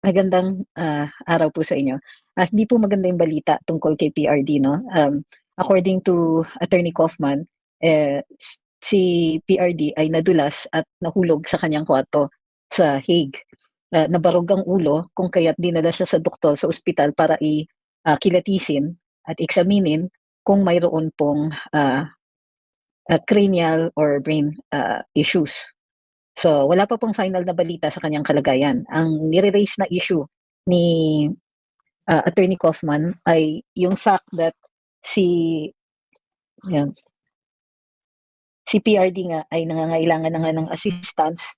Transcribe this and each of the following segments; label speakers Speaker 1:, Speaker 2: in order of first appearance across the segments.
Speaker 1: Magandang, araw po sa inyo. Hindi po maganda yung balita tungkol kay PRD 'no. According to Attorney Kaufman, si PRD ay nadulas at nahulog sa kanyang kwarto sa Hague. Nabarog ang ulo kung kaya't dinala siya sa doktor sa ospital para kilatisin at eksaminin kung mayroon pong, cranial or brain, issues. So, wala pa pong final na balita sa kanyang kalagayan. Ang nire-raise na issue ni, Attorney Kaufman ay yung fact that si yan, si PRD nga ay nangangailangan na nga ng assistance,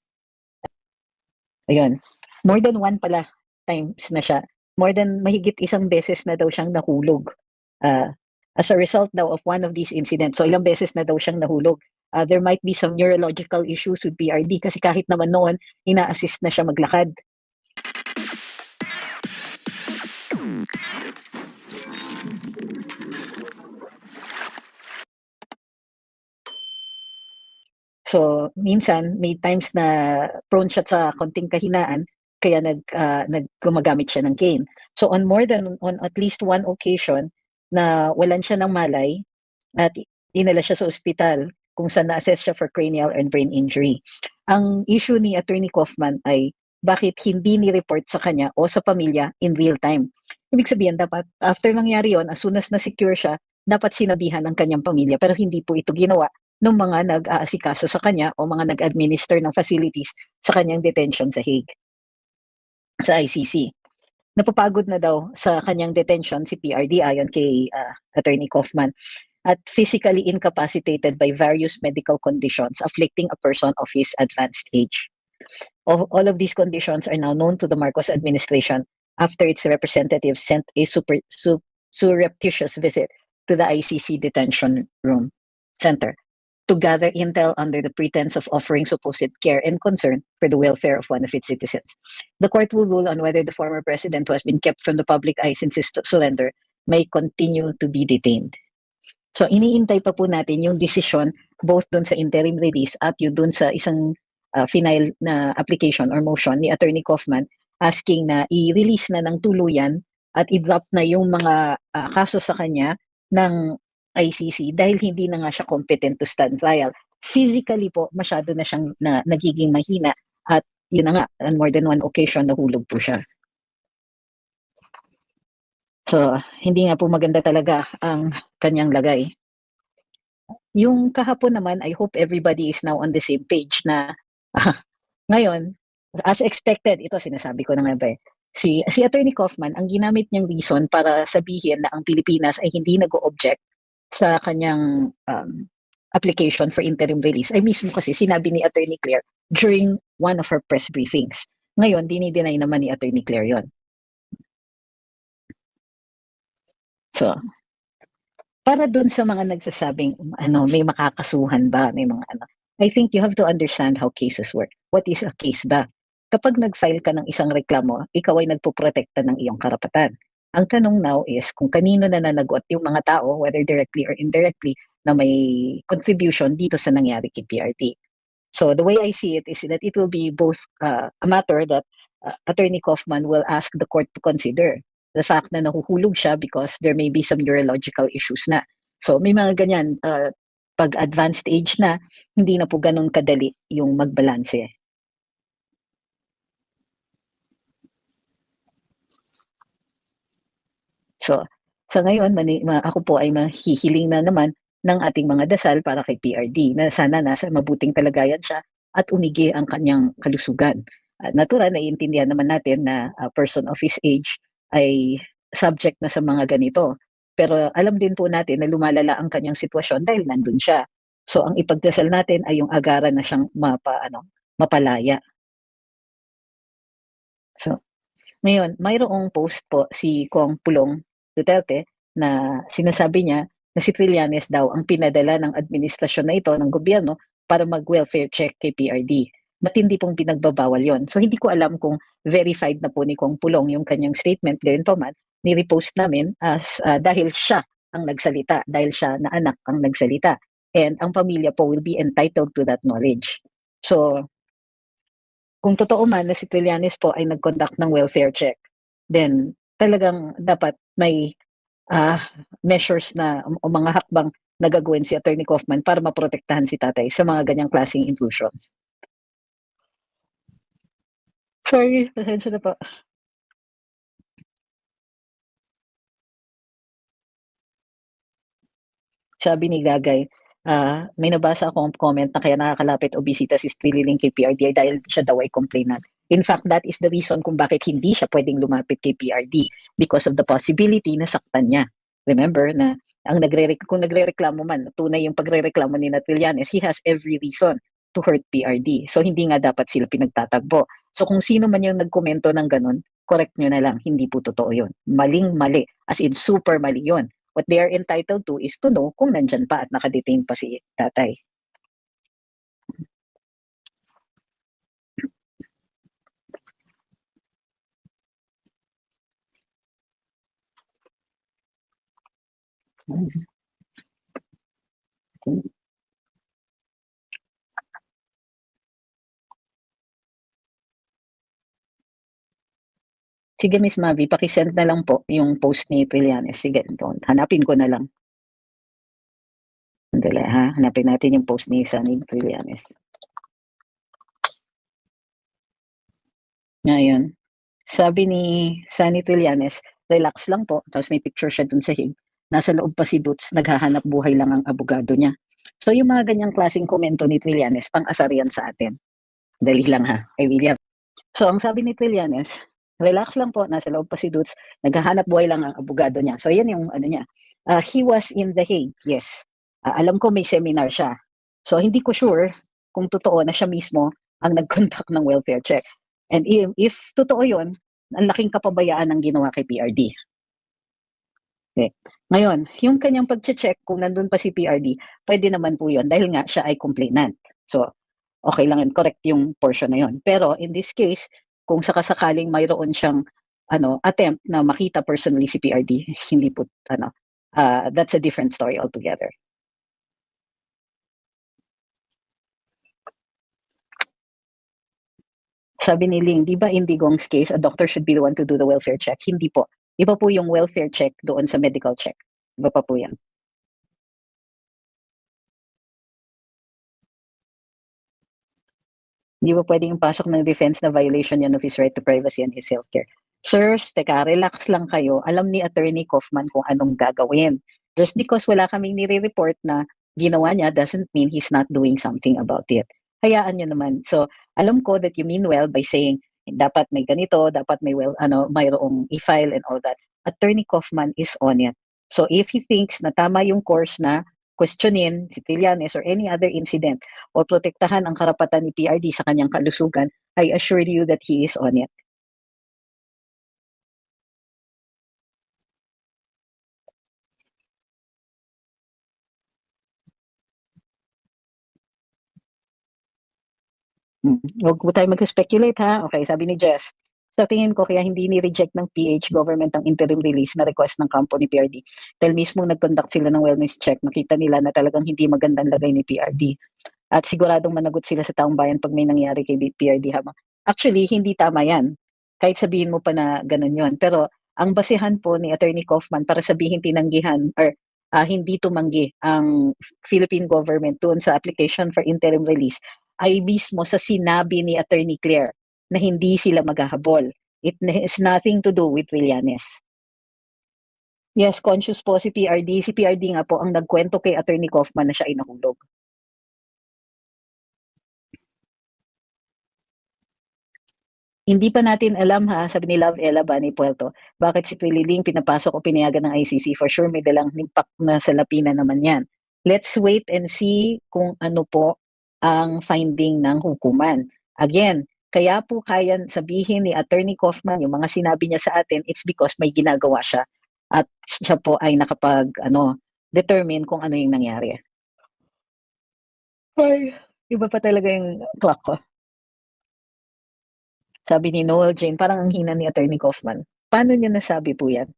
Speaker 1: ayun. More than one pala times na siya. More than mahigit isang beses na daw siyang nahulog, ah, as a result daw of one of these incidents. So, ilang beses na daw siyang nahulog. There might be some neurological issues with PRD kasi kahit naman noon ina-assist na siya maglakad. So, minsan may times na prone siya sa konting kahinaan kaya gumagamit siya ng cane. So, on at least one occasion na walan siya ng malay at dinala siya sa ospital kung saan na-assess siya for cranial and brain injury. Ang issue ni Attorney Kaufman ay bakit hindi ni-report sa kanya o sa pamilya in real time. Ibig sabihin dapat after nangyari yon, as soon as na-secure siya, dapat sinabihan ng kanyang pamilya pero hindi po ito ginawa nung mga nag-aasikaso sa kanya o mga nag-administer ng facilities sa kanyang detention sa Hague, sa ICC. Napapagod na daw sa kanyang detention si PRD ayon kay Attorney Kaufman at physically incapacitated by various medical conditions afflicting a person of his advanced age. All of these conditions are now known to the Marcos administration after its representatives sent a surreptitious visit to the ICC detention room center to gather intel under the pretense of offering supposed care and concern for the welfare of one of its citizens. The court will rule on whether the former president, who has been kept from the public eye since his surrender, may continue to be detained. So iniintay pa po natin yung decision both dun sa interim release at yung dun sa isang final na application or motion ni Attorney Kaufman asking na i-release na ng tuluyan at i-drop na yung mga kaso sa kanya ng ICC dahil hindi na nga siya competent to stand trial. Physically po, masyado na siyang nagiging mahina at yun na nga, on more than one occasion, nahulog po siya. So, hindi nga po maganda talaga ang kanyang lagay. Yung kahapon naman, I hope everybody is now on the same page na ngayon, as expected, ito sinasabi ko na nga ba si Attorney Kaufman, ang ginamit niyang reason para sabihin na ang Pilipinas ay hindi nag-o-object sa kanyang application for interim release ay mismo kasi sinabi ni Attorney Claire during one of her press briefings. Ngayon, dinideny naman ni Attorney Claire yon. So, para dun sa mga nagsasabing may makakasuhan ba, may mga I think you have to understand how cases work. What is a case ba? Kapag nag-file ka ng isang reklamo, ikaw ay nagpoprotekta ng iyong karapatan. Ang tanong now is kung kanino na nanagot yung mga tao, whether directly or indirectly, na may contribution dito sa nangyari kay PRD. So the way I see it is that it will be both a matter that Attorney Kaufman will ask the court to consider the fact na nahuhulog siya because there may be some neurological issues na. So may mga ganyan, pag advanced age na, hindi na po ganun kadali yung magbalanse. So, sa ngayon, ako po ay mahihiling na naman ng ating mga dasal para kay PRD na sana nasa mabuting kalagayan siya at umigi ang kanyang kalusugan. Natural, naiintindihan naman natin na a person of his age ay subject na sa mga ganito. Pero alam din po natin na lumalala ang kanyang sitwasyon dahil nandun siya. So ang ipagdasal natin ay yung agaran na siyang mapalaya. So, ngayon, mayroong post po si Kong Pulong Duterte na sinasabi niya na si Trillanes daw ang pinadala ng administrasyon na ito ng gobyerno para mag-welfare check kay PRD. Matindi pong pinagbabawal yon. So hindi ko alam kung verified na po ni Kong Pulong yung kanyang statement. Ganito man, ni-repost namin as dahil siya ang nagsalita, dahil siya na anak ang nagsalita. And ang pamilya po will be entitled to that knowledge. So, kung totoo man na si Trillanes po ay nag-conduct ng welfare check, then talagang dapat may ah, measures na o mga hakbang na gagawin si Attorney Kaufman para maprotektahan si tatay sa mga ganyang klaseng intrusions. Sorry, pasensya na po. Sabi ni Gagay, may nabasa akong comment na kaya nakakalapit o bisita si Strilling kay PRD dahil siya daw ay complainant. In fact, that is the reason kung bakit hindi siya pwedeng lumapit kay PRD because of the possibility na saktan niya. Remember na kung nagrereklamo man, tunay yung pagrereklamo ni Trillanes, he has every reason to hurt PRD. So hindi nga dapat sila pinagtatagpo. So kung sino man yung nagkomento ng ganun, correct nyo na lang, hindi po totoo yun. Maling-mali, as in super mali yun. What they are entitled to is to know kung nandyan pa at nakadetain pa si tatay. Sige Miss Mavi, paki-send na lang po yung post ni Trillanes. Sige, hanapin ko na lang. Sandali ha, hanapin natin yung post ni Sunny Trillanes. Ngayon, sabi ni Sunny Trillanes, relax lang po, tapos may picture siya dun sa hig. Nasa loob pa si Dutz, naghahanap buhay lang ang abogado niya. So yung mga ganyang klaseng komento ni Trillanes, pang-asar yan sa atin. Dali lang ha, I really have. So ang sabi ni Trillanes, relax lang po, nasa loob pa si Dutz, naghahanap buhay lang ang abogado niya. So yan yung ano niya. He was in The Hague, yes. Alam ko may seminar siya. So hindi ko sure kung totoo na siya mismo ang nag-conduct ng welfare check. And if totoo yun, ang laking kapabayaan ng ginawa kay PRD. Okay. Ngayon, yung kanyang pag-check kung nandun pa si PRD, pwede naman po yun dahil nga siya ay complainant. So, okay lang and correct yung portion na yun. Pero in this case, kung sakasakaling mayroon siyang attempt na makita personally si PRD, hindi po that's a different story altogether. Sabi ni Ling, di ba in Digong's case, a doctor should be the one to do the welfare check? Hindi po. Iba po yung welfare check doon sa medical check. Iba pa po yan. Hindi ba pwedeng pasok ng defense na violation yan of his right to privacy and his healthcare? Sirs, teka, relax lang kayo. Alam ni Attorney Kaufman kung anong gagawin. Just because wala kaming nire-report na ginawa niya doesn't mean he's not doing something about it. Hayaan niyo naman. So, alam ko that you mean well by saying dapat may ganito, dapat may mayroong e-file and all that. Attorney Kaufman is on it. So, if he thinks na tama yung course na questionin si Trillanes or any other incident o protektahan ang karapatan ni PRD sa kanyang kalusugan, I assure you that he is on it. Huwag po tayo mag-speculate ha. Okay, sabi ni Jess, sa tingin ko kaya hindi ni-reject ng PH government ang interim release na request ng kampo ni PRD. Dahil mismo nag-conduct sila ng wellness check, nakita nila na talagang hindi magandang lagay ni PRD. At siguradong managot sila sa taong bayan pag may nangyari kay PRD habang. Actually, hindi tama yan. Kahit sabihin mo pa na ganun yon. Pero ang basehan po ni Attorney Kaufman para sabihin tinanggihan or hindi tumanggi ang Philippine government doon sa application for interim release ay mismo sa sinabi ni Attorney Claire na hindi sila maghahabol. It has nothing to do with Trillanes. Yes, conscious po si PRD. Si PRD nga po ang nagkwento kay Attorney Kaufman na siya ay nahulog. Hindi pa natin alam ha, sabi ni Love Ella Bani Puerto, bakit si Trililing pinapasok o pinayagan ng ICC? For sure may dalang nimpak na salapina naman yan. Let's wait and see kung ano po ang finding ng hukuman. Again, kaya po kaya sabihin ni Attorney Kaufman yung mga sinabi niya sa atin, it's because may ginagawa siya at siya po ay determine kung ano yung nangyari. Ay, iba pa talaga yung clock ko. Sabi ni Noel Jane, parang ang hina ni Attorney Kaufman. Paano niyo nasabi po yan?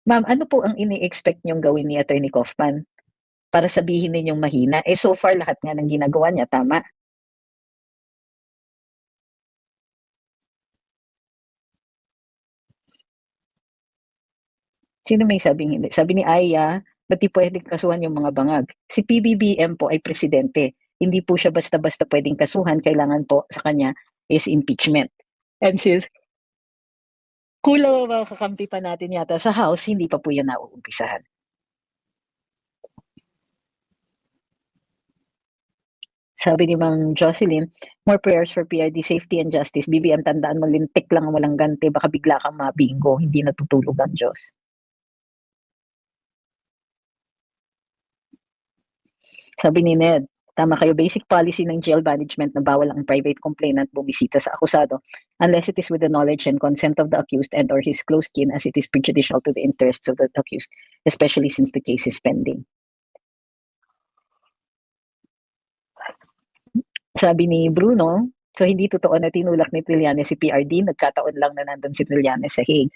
Speaker 1: Ma'am, ano po ang ini-expect niyong gawin ni Attorney Kaufman para sabihin ninyong mahina? So far lahat nga ng ginagawa niya, tama. Sino may sabing hindi? Sabi ni Aya, ba't di pwedeng kasuhan yung mga bangag? Si PBBM po ay presidente. Hindi po siya basta-basta pwedeng kasuhan. Kailangan po sa kanya is impeachment. And since kulang ang mga kakampi pa natin yata sa House, hindi pa po yan nauumpisahan. Sabi ni Ma'am Jocelyn, more prayers for PRD safety and justice. BBM, tandaan mo, lintik lang ang walang ganti. Baka bigla kang mabingo, hindi natutulog ang Diyos. Sabi ni Ned, tama kayo, basic policy ng jail management na bawal ang private complainant bumisita sa akusado unless it is with the knowledge and consent of the accused and or his close kin as it is prejudicial to the interests of the accused, especially since the case is pending. Sabi ni Bruno, so hindi totoo na tinulak ni Trillanes si PRD, nagkataon lang na nandun si Trillanes sa Hague.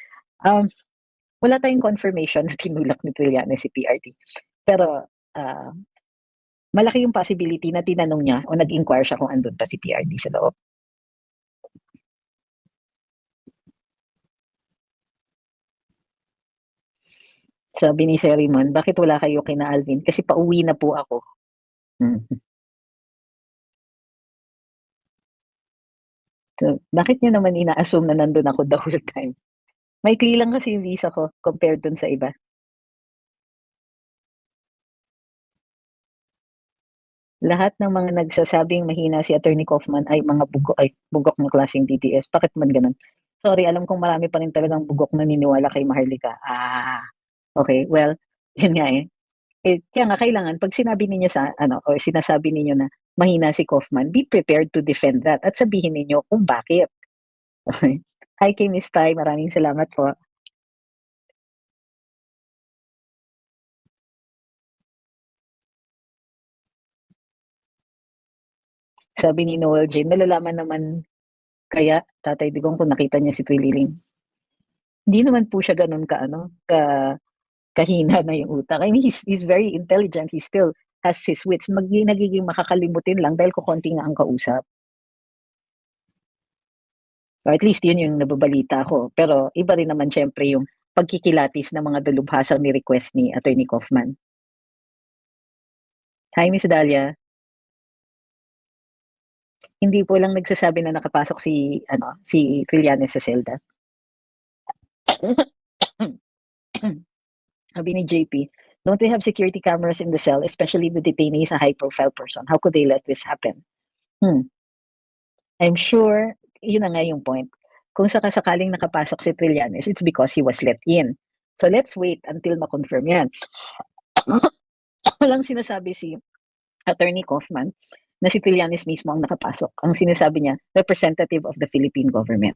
Speaker 1: Wala tayong confirmation na tinulak ni Trillanes si PRD. Pero malaki yung possibility na tinanong niya o nag-inquire siya kung andun pa si PRD sa loob. Sabi ni Sir Raymond, bakit wala kayo kina Alvin? Kasi pauwi na po ako. So, bakit niyo naman ina-assume na nandun ako the whole time? Maikli lang kasi yung visa ko compared dun sa iba. Lahat ng mga nagsasabing mahina si Attorney Kaufman ay mga bugok na klaseng DDS. Bakit man ganun? Sorry, alam kong marami pa rin talagang bugok na niniwala kay Maharlika. Okay. Well, yun nga eh. Kaya nga kailangan pag sinabi ninyo sa or sinasabi ninyo na mahina si Kaufman, be prepared to defend that at sabihin ninyo kung bakit. Okay. Hi kay Miss Tai, maraming salamat po. Sabi ni Noel Jane, malalaman naman kaya Tatay Digong kung nakita niya si Trililing. Hindi naman po siya ganun kahina na yung utak. I mean, he's very intelligent. He still has his wits. Nagiging makakalimutin lang dahil kukonti nga ang kausap. Or at least yun yung nababalita ko. Pero iba rin naman syempre yung pagkikilatis ng mga dalubhasang ni request ni Attorney Kaufman. Hi, Miss Dalia. Hindi po lang nagsasabi na nakapasok si Trillanes sa selda. Sabi ni JP, don't they have security cameras in the cell, especially the detainee is a high-profile person? How could they let this happen? I'm sure, yun na nga yung point. Kung sakasakaling nakapasok si Trillanes, it's because he was let in. So let's wait until ma-confirm yan. Walang sinasabi si Attorney Kaufman na si Trillanes mismo ang nakapasok. Ang sinasabi niya, representative of the Philippine government.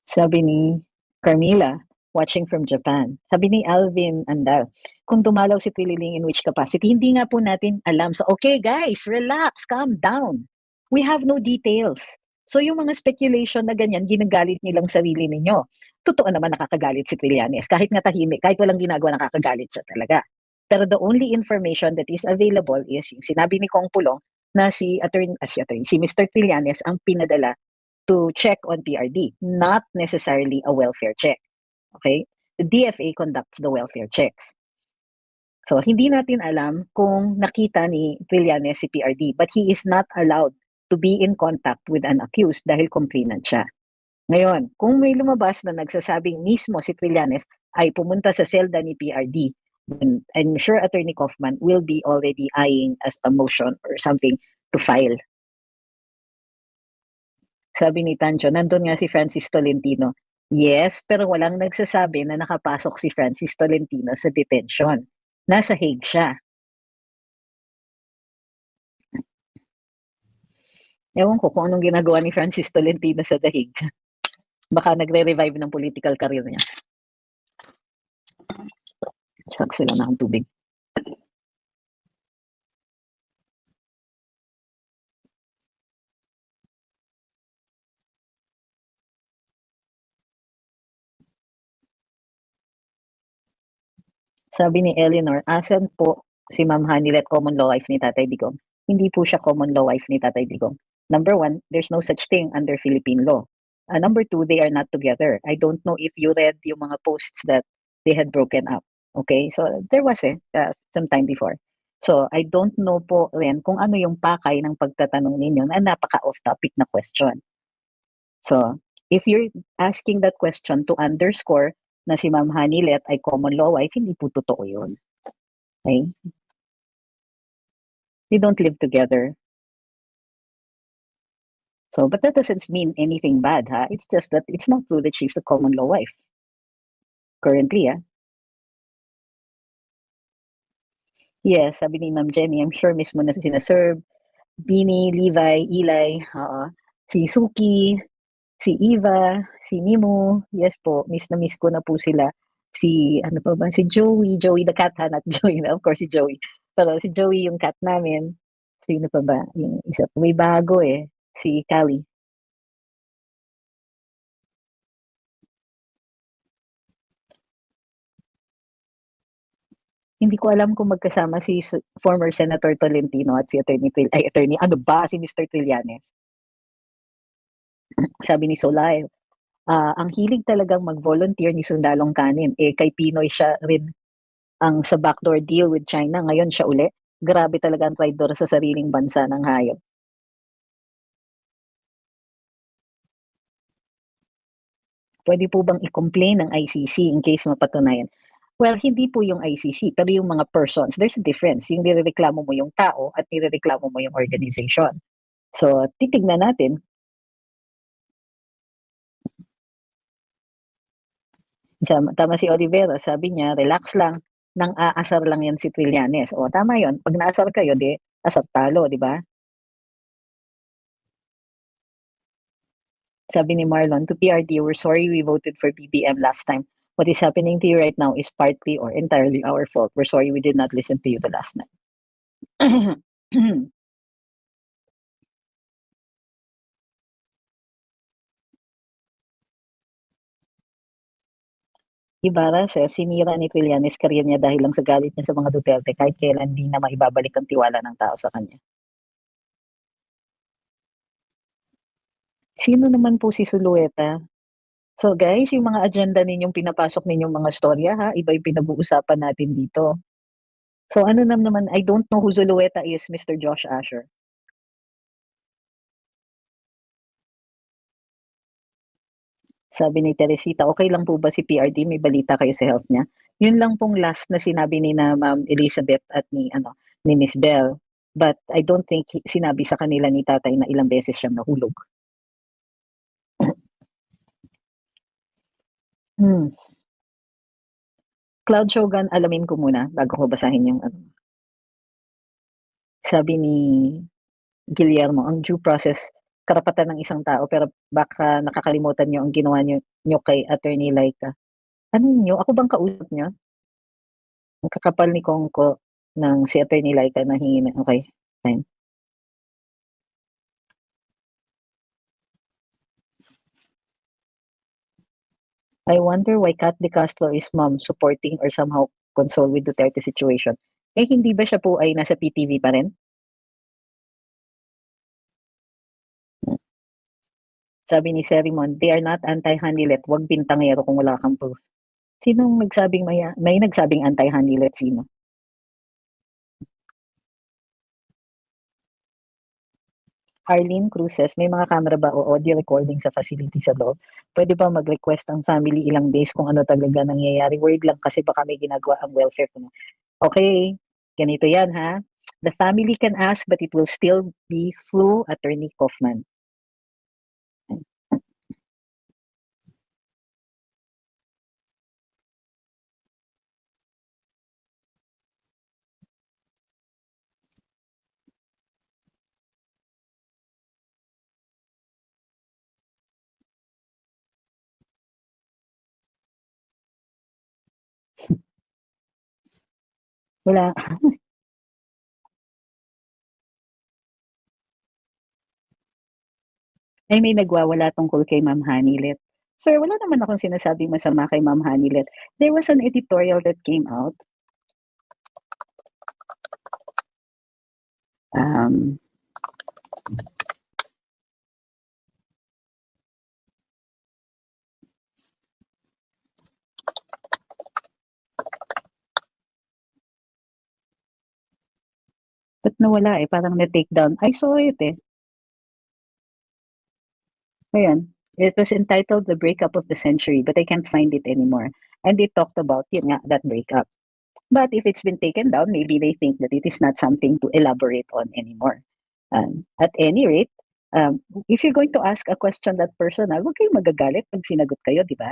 Speaker 1: Sabi ni Carmila, watching from Japan. Sabi ni Alvin Andal, kung dumalaw si Trililing in which capacity, hindi nga po natin alam. So, okay guys, relax, calm down. We have no details. So, yung mga speculation na ganyan, ginagalit nilang sarili ninyo. Totoo naman nakakagalit si Trillanes. Kahit nga tahimik, kahit walang ginagawa, nakakagalit siya talaga. Pero the only information that is available is yung sinabi ni Kong Pulong na si Mr. Trillanes ang pinadala to check on PRD, not necessarily a welfare check. Okay? The DFA conducts the welfare checks. So, hindi natin alam kung nakita ni Trillanes si PRD, but he is not allowed to be in contact with an accused dahil complainant siya. Ngayon, kung may lumabas na nagsasabing mismo si Trillanes ay pumunta sa selda ni PRD, then I'm sure Attorney Kaufman will be already eyeing as a motion or something to file. Sabi ni Tancho, nandun nga si Francis Tolentino. Yes, pero walang nagsasabi na nakapasok si Francis Tolentino sa detention. Nasa Hague siya. Ewan ko kung anong ginagawa ni Francis Tolentino sa The Hague. Baka nagre-revive ng political career niya. Shucks, wala na akong tubig. Sabi ni Eleanor, asan po si Ma'am Hanilet common law wife ni Tatay Digong? Hindi po siya common law wife ni Tatay Digong. Number one, there's no such thing under Philippine law. Number two, they are not together. I don't know if you read yung mga posts that they had broken up. Okay? So, there was some time before. So, I don't know po rin kung ano yung pakay ng pagtatanong ninyo na napaka-off-topic na question. So, if you're asking that question to underscore na si Ma'am Hanilet ay common law wife, hindi po totoo yun. Okay? They don't live together. So, but that doesn't mean anything bad, ha? It's just that it's not true that she's a common law wife. Currently, Yes, sabi ni Ma'am Jenny, I'm sure mismo na sinaserve. Bini, Levi, Eli, si Suki, si Eva, si Mimu, yes po, miss na miss ko na po sila. Si, ano pa ba, si Joey the cat ha, not Joey na, of course si Joey. Pero si Joey yung cat namin. Sino pa ba? Yung isa, may bago si Callie. Hindi ko alam kung magkasama si former Senator Tolentino at si attorney, ano ba, si Mr. Trillanes. Sabi ni Solay, ang hilig talagang mag-volunteer ni Sundalong Kanin, kay Pinoy siya rin ang sa backdoor deal with China, ngayon siya uli. Grabe talaga ang traidor sa sariling bansa ng hayop. Pwede po bang i-complain ng ICC in case mapatunayan? Well, hindi po yung ICC, pero yung mga persons. There's a difference. Yung nirereklamo mo yung tao at nirereklamo mo yung organization. So, titignan natin. Tama si Olivera, sabi niya, relax lang, nang aasar lang yan si Trillanes. O, tama yon. Pag naasar kayo, di, asar talo, di ba? Sabi ni Marlon, to PRD, we're sorry we voted for BBM last time. What is happening to you right now is partly or entirely our fault. We're sorry we did not listen to you the last night. Ibarra says, sinira ni Trillanes career niya dahil lang sa galit niya sa mga Duterte kahit kailan hindi na maibabalik ang tiwala ng tao sa kanya. Sino naman po si Sulueta? So guys, yung mga agenda ninyong pinapasok ninyong mga storya ha, iba yung pinag-uusapan natin dito. So ano naman, I don't know who Zulueta is, Mr. Josh Asher. Sabi ni Teresita, okay lang po ba si PRD? May balita kayo sa health niya? Yun lang pong last na sinabi ni na Ma'am Elizabeth at ni Miss Bell. But I don't think sinabi sa kanila ni tatay na ilang beses siyang nahulog. Cloud Shogun, alamin ko muna bago ko basahin yung ano. Sabi ni Guillermo, ang due process, karapatan ng isang tao, pero baka nakakalimutan niyo ang ginawa niyo kay Attorney Laika. Ano niyo? Ako bang kausap niyo? Ang kakapal ni Kongko ng si Attorney Laika na hingi na, okay, fine. I wonder why Kat De Castro is mom supporting or somehow console with Duterte situation. Hindi ba siya po ay nasa PTV pa rin? Sabi ni Serimon, they are not anti-Hanilet, wag bintangero kung wala kang proof. Sinong nagsabing may nagsabing anti-Hanilet, sino? Arlene Cruces, may mga camera ba o audio recording sa facility sa loob? Pwede ba mag-request ang family ilang days kung ano talaga nangyayari? Word lang kasi baka may ginagawa ang welfare ko. Okay, ganito yan ha. The family can ask but it will still be through Attorney Kaufman. Wala. Ay, may nagwawala tungkol kay Ma'am Hanilet. Sir, wala naman akong sinasabing masama kay Ma'am Hanilet. There was an editorial that came out. Um, Ba't nawala eh? Parang na-take down. I saw it eh. Ayan. It was entitled The Breakup of the Century, but I can't find it anymore. And they talked about yun nga, that breakup. But if it's been taken down, maybe they think that it is not something to elaborate on anymore. At any rate, if you're going to ask a question that personal, huwag kayong magagalit pag sinagot kayo, di ba?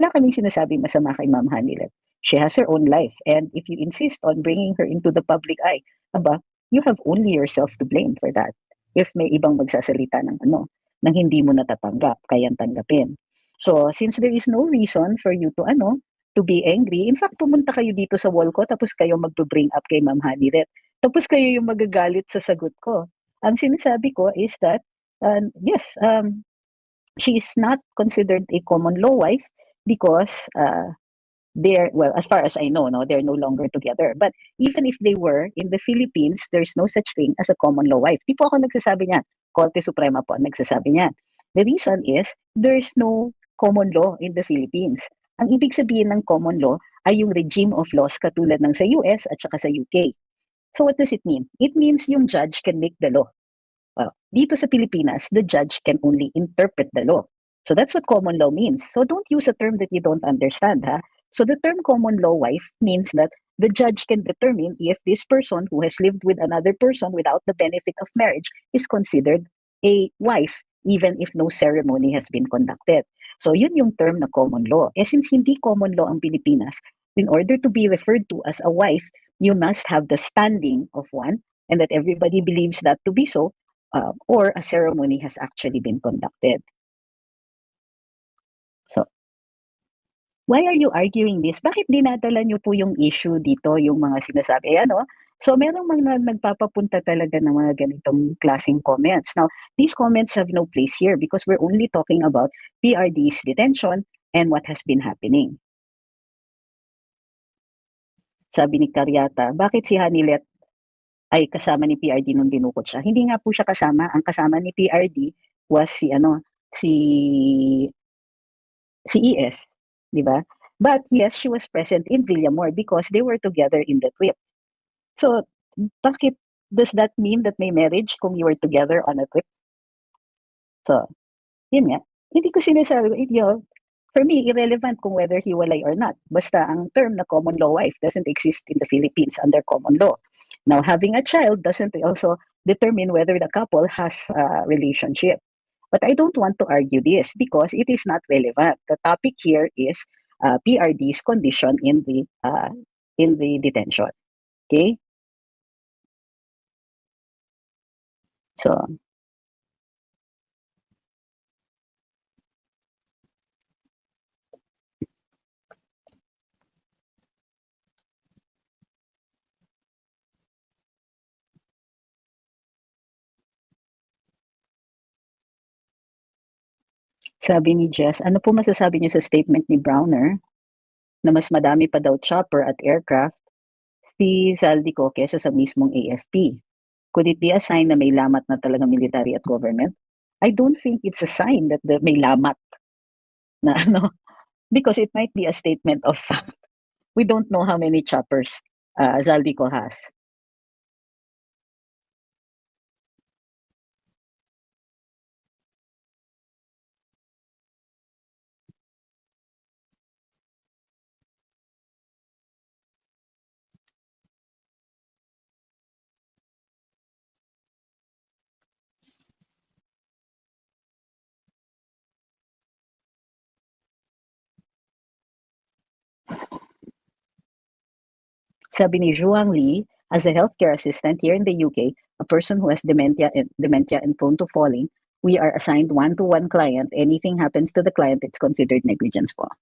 Speaker 1: Wala kaming sinasabing masama kay Ma'am Hanilet. She has her own life. And if you insist on bringing her into the public eye, aba, you have only yourself to blame for that. If may ibang magsasalita ng nang hindi mo natatanggap, kayang tanggapin. So, since there is no reason for you to be angry. In fact, pumunta kayo dito sa wall ko tapos kayo magbe-bring up kay Ma'am Hanilet. Tapos kayo yung magagalit sa sagot ko. Ang sinasabi ko is that, yes, she is not considered a common law wife because well, as far as I know, no, they're no longer together. But even if they were, in the Philippines, there's no such thing as a common law wife. Di po ako nagsasabi niyan. Korte Suprema po ang nagsasabi niyan. The reason is, there's no common law in the Philippines. Ang ibig sabihin ng common law ay yung regime of laws katulad ng sa US at saka sa UK. So what does it mean? It means yung judge can make the law. Dito sa Pilipinas, the judge can only interpret the law. So that's what common law means. So don't use a term that you don't understand, ha? So the term common law wife means that the judge can determine if this person who has lived with another person without the benefit of marriage is considered a wife, even if no ceremony has been conducted. So yun yung term na common law. Since hindi common law ang Pilipinas, in order to be referred to as a wife, you must have the standing of one, and that everybody believes that to be so, or a ceremony has actually been conducted. So, why are you arguing this? Bakit dinadala niyo po yung issue dito, yung mga sinasabi? So merong mga nagpapapunta talaga ng mga ganitong klaseng comments. Now, these comments have no place here because we're only talking about PRD's detention and what has been happening. Sabi ni Caryata, bakit si Hanilet ay kasama ni PRD nung dinukot siya? Hindi nga po siya kasama. Ang kasama ni PRD was si ES, di ba? But yes, she was present in Villamor because they were together in the trip. So, bakit does that mean that may marriage kung you were together on a trip? So, yun nga. Hindi ko sinasabi, for me, irrelevant kung whether hiwalay or not. Basta ang term na common law wife doesn't exist in the Philippines under common law. Now, having a child doesn't also determine whether the couple has a relationship. But I don't want to argue this because it is not relevant. The topic here is PRD's condition in the detention. Okay? So, sabi ni Jess, ano po masasabi niyo sa statement ni Browner na mas madami pa daw chopper at aircraft si Zaldico kesa sa mismong AFP? Could it be a sign na may lamat na talaga military at government? I don't think it's a sign that may lamat na because it might be a statement of fact. We don't know how many choppers Zaldico has. Sabi ni Zhuang Li, as a healthcare assistant here in the UK, a person who has dementia and prone to falling, we are assigned one-to-one client. Anything happens to the client, it's considered negligence po.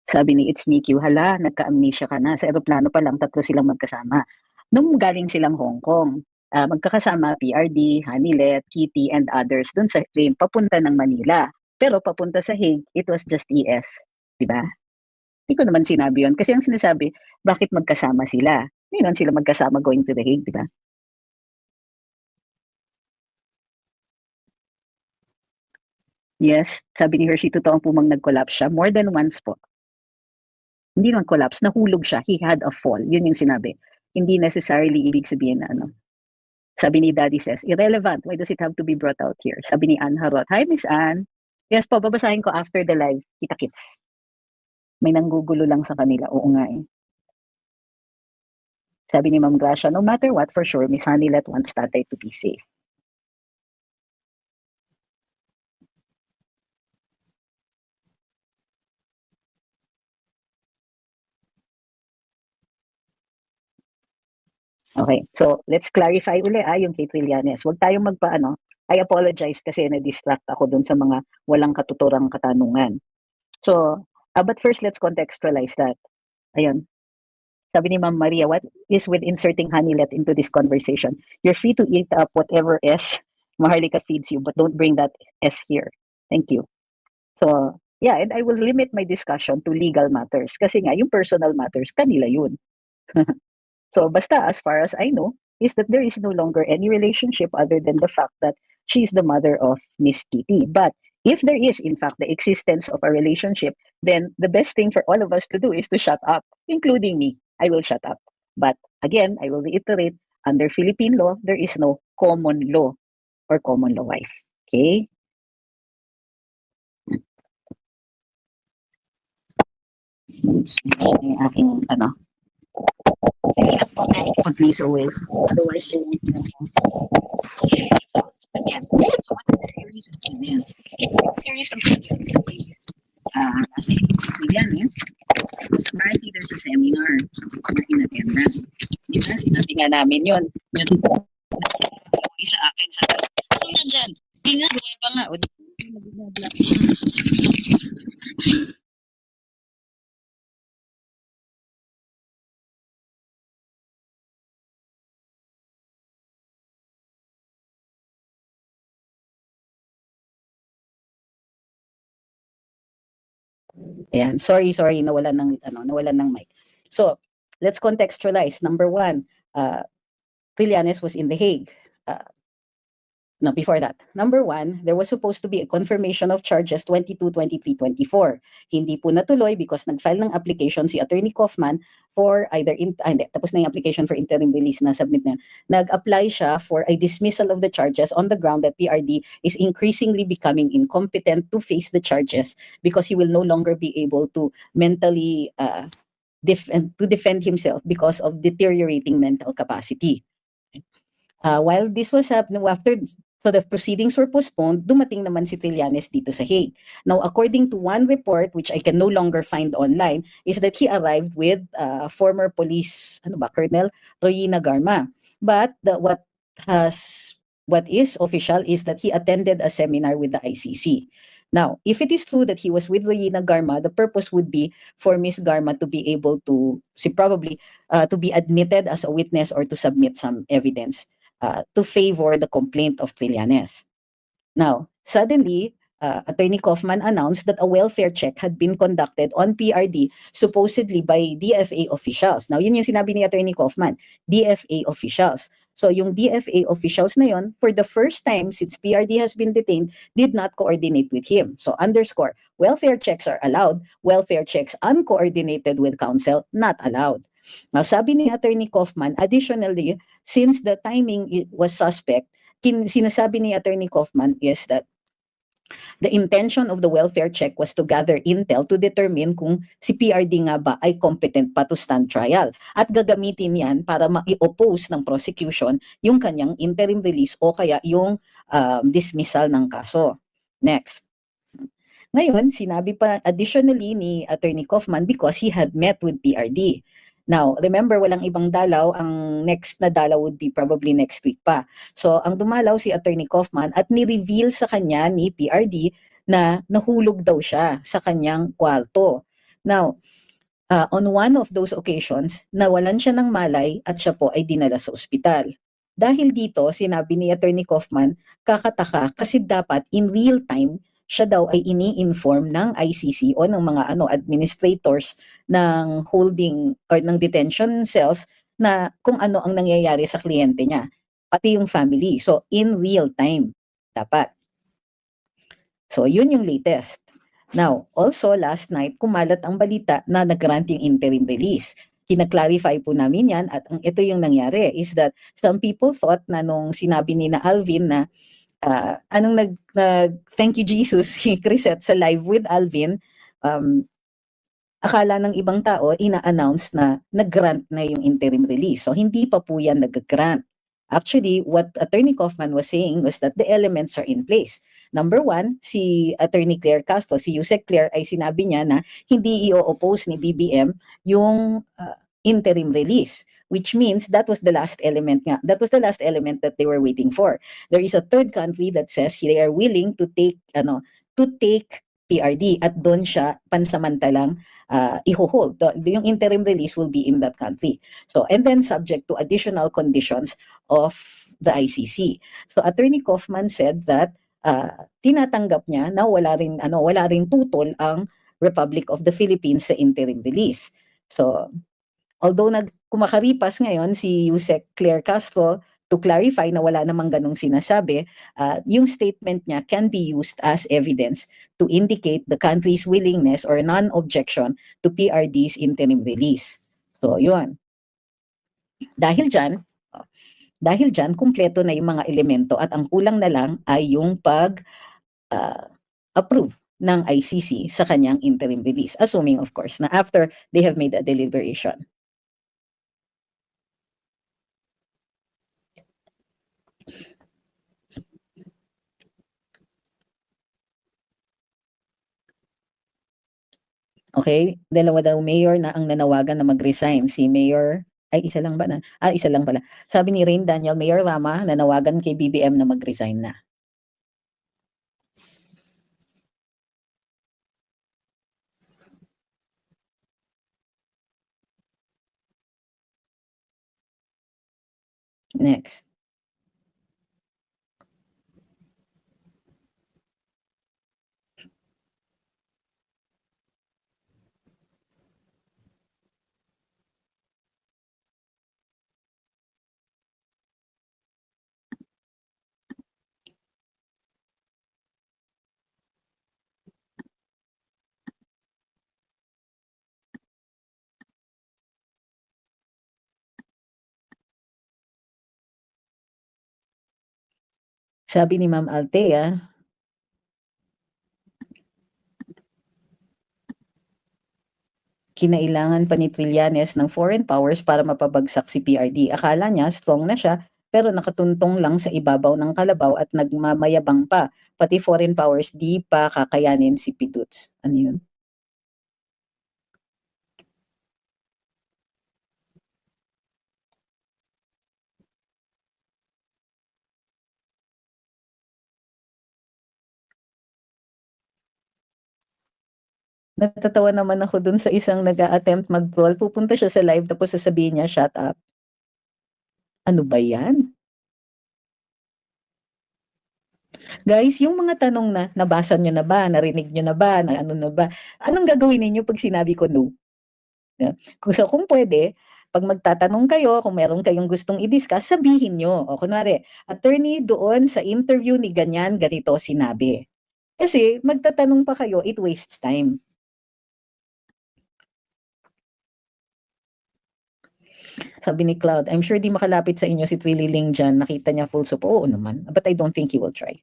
Speaker 1: Sabi ni It's Me Q, hala, nagka-amnesia ka na. Sa aeroplano pa lang, 3 silang magkasama. Nung galing silang Hong Kong, magkakasama PRD, Hanilet, Kitty, and others dun sa plane papunta ng Manila. Pero papunta sa Hague, it was just ES. Diba? Hindi ko naman sinabi yun. Kasi ang sinasabi, bakit magkasama sila? Hindi naman sila magkasama going to the Hague, diba? Yes, sabi ni Hershey, totoo po mang nag-collapse siya. More than once po. Hindi naman collapse, nahulog siya. He had a fall. Yun yung sinabi. hindi necessarily ibig sabihin na ano. Sabi ni Daddy says, irrelevant. Why does it have to be brought out here? Sabi ni Ann Harot. Hi, Miss Ann. Yes po, babasahin ko after the live. Kita-kits. May nanggugulo lang sa kanila. Oo nga eh. Sabi ni Ma'am Gracia, no matter what, for sure, Miss Hanilet wants tatay to be safe. Okay, so let's clarify uli yung kay Trillanes. Huwag tayong magpaano. I apologize kasi na-distract ako dun sa mga walang katuturang katanungan. So, but first let's contextualize that. Ayun. Sabi ni Ma'am Maria, what is with inserting Hanilet into this conversation? You're free to eat up whatever S Maharlika feeds you, but don't bring that S here. Thank you. So, yeah, and I will limit my discussion to legal matters kasi nga yung personal matters, kanila yun. So, basta as far as I know, is that there is no longer any relationship other than the fact that she is the mother of Miss Kitty. But if there is, in fact, the existence of a relationship, then the best thing for all of us to do is to shut up, including me. I will shut up. But again, I will reiterate, under Philippine law, there is no common law or common law wife. Okay? Yung aking, please away. Otherwise, they won't know. Again, so what are the series of events? Series of events is, kasi si Trillanes, mas marty din sa seminar na in-attendan. Di ba? Sinabi nga namin yun. Meron po sa akin, sabi, ano na dyan? Tinga, buhay pa nga. O, di Ayan, sorry, nawalan ng mic. So, let's contextualize. Number one, Trillanes was in The Hague. No, before that. Number one, there was supposed to be a confirmation of charges 22, 23, 24. Hindi po natuloy because nag-file ng application si Attorney Kaufman for either, tapos na yung application for interim release na submit na. Nag-apply siya for a dismissal of the charges on the ground that PRD is increasingly becoming incompetent to face the charges because he will no longer be able to mentally defend himself because of deteriorating mental capacity. While this was happening so the proceedings were postponed, dumating naman si Trillanes dito sa Hague. Now, according to one report, which I can no longer find online, is that he arrived with former police, Colonel Royina Garma. But what is official is that he attended a seminar with the ICC. Now, if it is true that he was with Royina Garma, the purpose would be for Ms. Garma to be able to, to be admitted as a witness or to submit some evidence to favor the complaint of Trillanes. Now, suddenly, Attorney Kaufman announced that a welfare check had been conducted on PRD, supposedly by DFA officials. Now, yun yung sinabi ni Attorney Kaufman, DFA officials. So, yung DFA officials na yun, for the first time since PRD has been detained, did not coordinate with him. So, underscore, welfare checks are allowed, welfare checks uncoordinated with counsel, not allowed. Now, sabi ni Attorney Kaufman, additionally, since the timing was suspect, sinasabi ni Attorney Kaufman is that the intention of the welfare check was to gather intel to determine kung si PRD nga ba ay competent pa to stand trial. At gagamitin yan para ma-oppose ng prosecution yung kanyang interim release o kaya yung dismissal ng kaso. Next. Ngayon, sinabi pa additionally ni Attorney Kaufman because he had met with PRD. Now, remember, walang ibang dalaw. Ang next na dalaw would be probably next week pa. So, ang dumalaw si Attorney Kaufman at ni-reveal sa kanya ni PRD na nahulog daw siya sa kanyang kwarto. Now, on one of those occasions, nawalan siya ng malay at siya po ay dinala sa ospital. Dahil dito, sinabi ni Attorney Kaufman, kakataka kasi dapat in real time siya daw ay ini-inform ng ICC o ng mga administrators ng holding or ng detention cells na kung ano ang nangyayari sa kliyente niya, pati yung family. So, in real time, dapat. So, yun yung latest. Now, also last night, kumalat ang balita na nag-grant yung interim release. kina-clarify po namin yan at ito yung nangyari is that some people thought na nung sinabi ni na Alvin na anong thank you Jesus si Crisette sa live with Alvin, akala ng ibang tao ina-announce na nag-grant na yung interim release. So hindi pa po yan nag-grant. Actually, what Attorney Kaufman was saying was that the elements are in place. Number one, si Attorney Claire Castro, si Yusek Claire ay sinabi niya na hindi i-oppose ni BBM yung interim release, which means that was the last element nga. That was the last element that they were waiting for. There is a third country that says they are willing to take PRD at doon siya pansamantalang i-hold. Yung interim release will be in that country. So, and then subject to additional conditions of the ICC. So, Attorney Kaufman said that tinatanggap niya na wala ring tutol ang Republic of the Philippines sa interim release. So, although kumakaripas ngayon si Yusek Claire Castro to clarify na wala namang ganong sinasabi, yung statement niya can be used as evidence to indicate the country's willingness or non-objection to PRD's interim release. So, yun. Dahil dyan, kumpleto na yung mga elemento at ang kulang na lang ay yung pag-approve ng ICC sa kanyang interim release. Assuming, of course, na after they have made a deliberation. Okay, dalawa daw mayor na ang nanawagan na mag-resign. Si Mayor, isa lang ba na? Isa lang pala. Sabi ni Rain Daniel, Mayor Rama, nanawagan kay BBM na mag-resign na. Next. Sabi ni Ma'am Althea, kinailangan pa ni Trillanes ng foreign powers para mapabagsak si PRD. Akala niya strong na siya, pero nakatuntong lang sa ibabaw ng kalabaw at nagmamayabang pa. Pati foreign powers di pa kakayanin si Piduts. Ano yun? Natatawa naman ako dun sa isang nag-a-attempt mag-troll. Pupunta siya sa live tapos sasabihin niya, shut up. Ano ba yan? Guys, yung mga tanong na nabasa nyo na ba, narinig nyo na ba, na ano na ba, anong gagawin ninyo pag sinabi ko no? Kung pwede, pag magtatanong kayo, kung meron kayong gustong i-discuss, sabihin nyo. O kunwari, attorney doon sa interview ni ganyan, ganito sinabi. Kasi magtatanong pa kayo, it wastes time. Sabi ni Cloud, I'm sure di makalapit sa inyo si Trilly Ling dyan. Nakita niya full support. Oo naman. But I don't think he will try.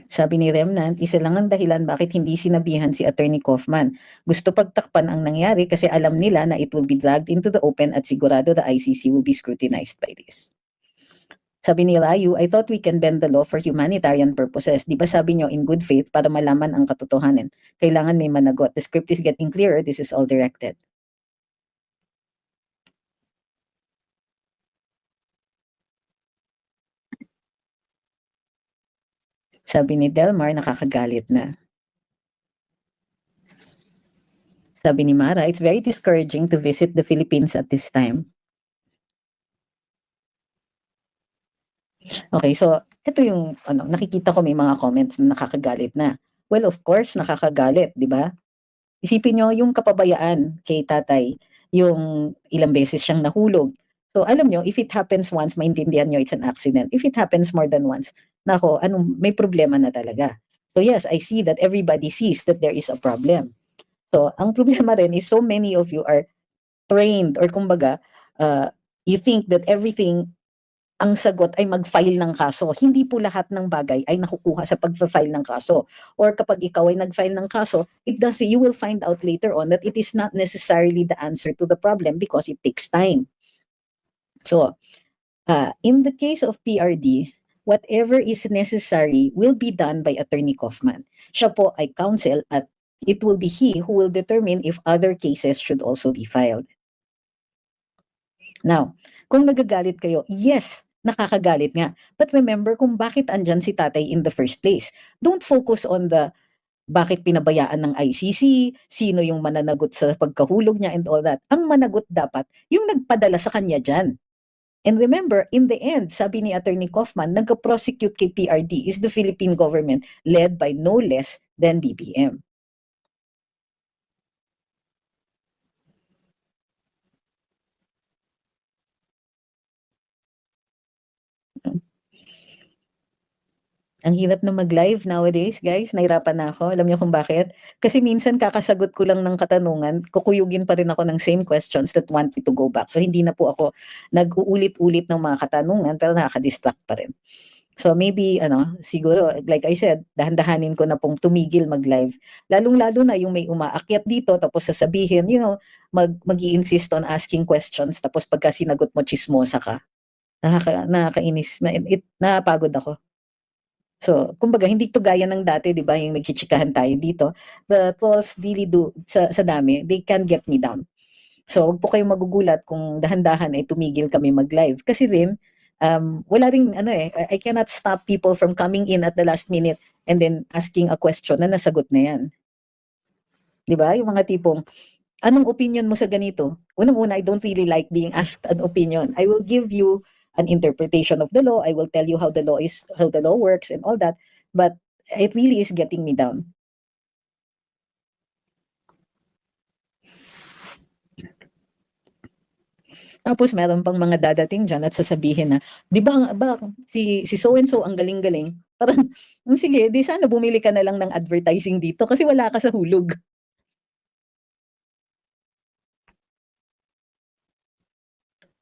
Speaker 1: Sabi ni Remnant, isa lang ang dahilan bakit hindi sinabihan si Attorney Kaufman. Gusto pagtakpan ang nangyari kasi alam nila na it will be dragged into the open at sigurado the ICC will be scrutinized by this. Sabi ni Rayu, I thought we can bend the law for humanitarian purposes. Di ba sabi nyo in good faith para malaman ang katotohanan? Kailangan may managot. The script is getting clearer. This is all directed. Sabi ni Delmar, nakakagalit na. Sabi ni Mara, it's very discouraging to visit the Philippines at this time. Okay, so ito yung nakikita ko may mga comments na nakakagalit na. Well, of course, nakakagalit, di ba? Isipin nyo yung kapabayaan kay tatay, yung ilang beses siyang nahulog. So alam nyo, if it happens once, maintindihan nyo it's an accident. If it happens more than once, nako, anong may problema na talaga. So yes, I see that everybody sees that there is a problem. So ang problema rin is so many of you are trained or kumbaga, you think that everything ang sagot ay mag-file ng kaso. Hindi po lahat ng bagay ay nakukuha sa pag-file ng kaso. Or kapag ikaw ay nag-file ng kaso, you will find out later on that it is not necessarily the answer to the problem because it takes time. So, in the case of PRD, whatever is necessary will be done by Attorney Kaufman. Siya po ay counsel at it will be he who will determine if other cases should also be filed. Now, kung nagagalit kayo, yes, nakakagalit nga. But remember kung bakit andyan si tatay in the first place. Don't focus on the bakit pinabayaan ng ICC, sino yung mananagot sa pagkahulog niya and all that. Ang managot dapat, yung nagpadala sa kanya dyan. And remember, in the end, sabi ni Attorney Kaufman, nagka-prosecute kay PRD is the Philippine government led by no less than BBM. Ang hirap na mag-live nowadays, guys. Nahirapan na ako. Alam niyo kung bakit? Kasi minsan kakasagot ko lang ng katanungan, kukuyugin pa rin ako ng same questions that want me to go back. So hindi na po ako nag-uulit-ulit ng mga katanungan pero nakaka-distract pa rin. So maybe siguro like I said, dahan-dahanin ko na pong tumigil mag-live. Lalong-lalo na yung may umaakyat dito tapos sasabihin, mag-i-insist on asking questions tapos pagka sinagot mo chismosa ka. Nakakainis. Napagod ako. So, kumbaga hindi to gaya ng dati, 'di ba, yung nagchichikahan tayo dito. The trolls really do sa dami, they can get me down. So, wag po kayong magugulat kung dahan-dahan ay tumigil kami mag-live kasi rin wala ring I cannot stop people from coming in at the last minute and then asking a question na nasagot na 'yan. 'Di ba? Yung mga tipong anong opinion mo sa ganito? Unang-una, I don't really like being asked an opinion. I will give you an interpretation of the law. I will tell you how the law works and all that. But it really is getting me down. Tapos meron pang mga dadating dyan at sasabihin na, di ba, si so and so ang galing-galing. Parang, sige, di sana bumili ka na lang ng advertising dito kasi wala ka sa hulog.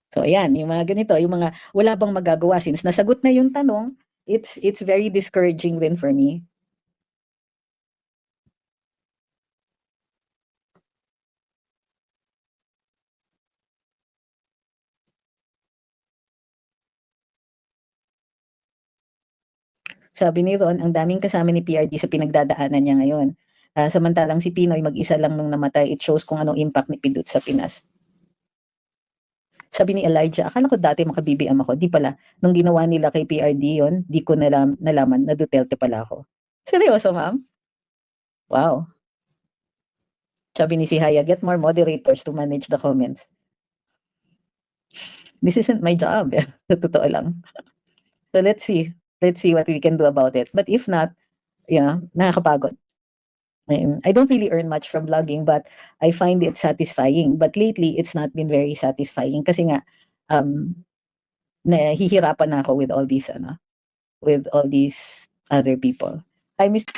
Speaker 1: So ayan, yung mga ganito, yung mga wala bang magagawa since nasagot na yung tanong, it's very discouraging din for me. Sabi ni Ron, ang daming kasama ni PRD sa pinagdadaanan niya ngayon. Samantalang si Pinoy mag-isa lang nung namatay, it shows kung anong impact ni Pindut sa Pinas. Sabi ni Elijah, akala ko dati maka-BBM ako. Di pala, nung ginawa nila kay PRD yon, di ko nalaman na Duterte pala ako. Seryoso, ma'am? Wow. Sabi ni si Haya, get more moderators to manage the comments. This isn't my job. Sa totoo lang. So let's see. Let's see what we can do about it. But if not, nakakapagod. I don't really earn much from vlogging, but I find it satisfying. But lately, it's not been very satisfying kasi nga, nahihirapan na ako with all these other people. I miss